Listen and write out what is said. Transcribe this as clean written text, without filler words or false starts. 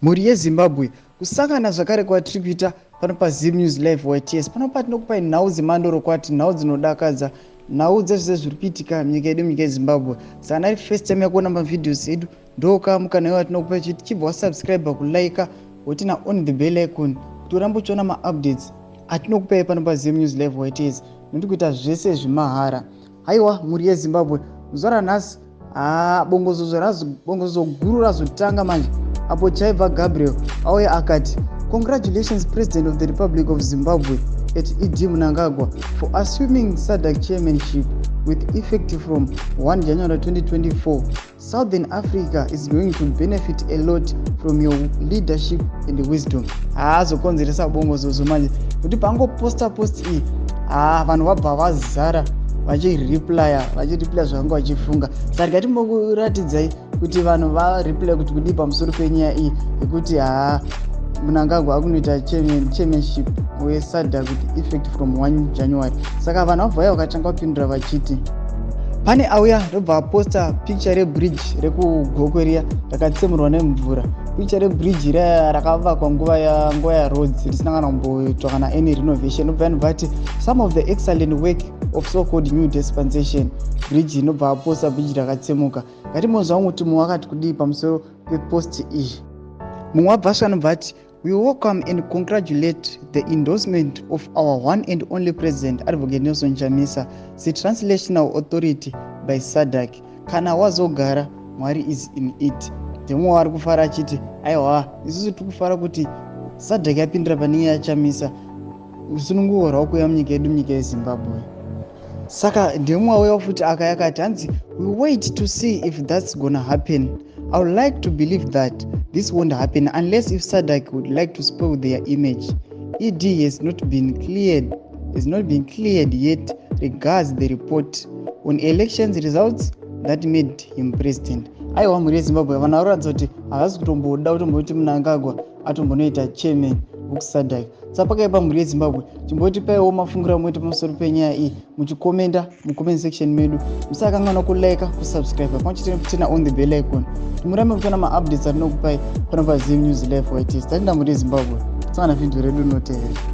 Mhuri yeZimbabwe kusangana zvakare kwatiri kuita pano paZim News Live YTS pano patinokupai nhau dzemandoro kwati nhau dzinodakadza nhau dzezvese zviri kuitika munyika yedu munyika yeZimbabwe. Sana iri first time yakuona mavidheos edu ndoka mukana iwo atinokupai chiti chibva wasubscribe kulaika wotina on the bell icon kuti urambe uchiona maupdates atinokupai pano paZim News Live YTS nokuti kuita zvese zvimahara. Haiwa mhuri yeZimbabwe muzora nhasi bongozo guru razotanga manje apo chaibva Gabriel auya akati congratulations President of the Republic of Zimbabwe at Kuti Mnangagwa for assuming SADC chairmanship with effect from 1 January 2024. Southern Africa is going to benefit a lot from your leadership and wisdom. Azokonzeresa bongozozo manje kuti pangoposta post iyi vanhu vabva vazara vachireply zvavanga vachifunga. Saka ngatimbokuratidzai kuti vanhu vareply kuti kudii pamusoro penyaya iyi yekuti Mnangagwa akunoita chairmanship weSADC with effect from 1 January. Saka vanhu vabva vakatanga kupindura vachiti pane auya ndobva aposta picture rebridge rekugokwe rakatsemurwa nemvura. Picture rebridge rakavakwa nguva ya roads risina kana kumboitwa kana any renovation. Nobva vanhu vati some of the excellent work of so-called new dispensation bridge inobva aposta bridge rakatsemuka. Ngatimuzwa kuti mumwe wakati kudii pamusoro pepost iyi. Mumwe wabvasva anobva ati we welcome and congratulate the endorsement of our one and only President, Advocate Nelson CHAMISA, the translational authority by SADC. Kana wazogara, Mwari is in it. Ndimwe wari kufara achiti, aiwa, isusu tikufara kuti SADC yapindira panyaya ya CHAMISA. Usununguhora wakuya munyika yedu munyika yeZimbabwe. Saka ndimwe wauya futi akayakati hanzi, we wait to see if that's gonna happen. I would like to believe that this won't happen unless if SADC would like to spoil their image. ED has not been cleared yet regards the report on elections results that made him president. Aiwa mhuri yeZimbabwe vanhu vanoratidza kuti havasi kutomboda kutomboti Mnangagwa atombonoita chairman wekuSADC. Saka pakaipa mhuri yeZimbabwe chimbotipaiwo mafungiro amwe pamusoro penyaya iyi muchikomenda mucomment section medu. Musakangana kulike kusubscribe pamwechete kutina on the bell icon kuti murambe kuona maupdates atinokupai pano paZim News Live YTS. Tatenda mhuri yeZimbabwe tsana vhidhiyo redu rinotevera.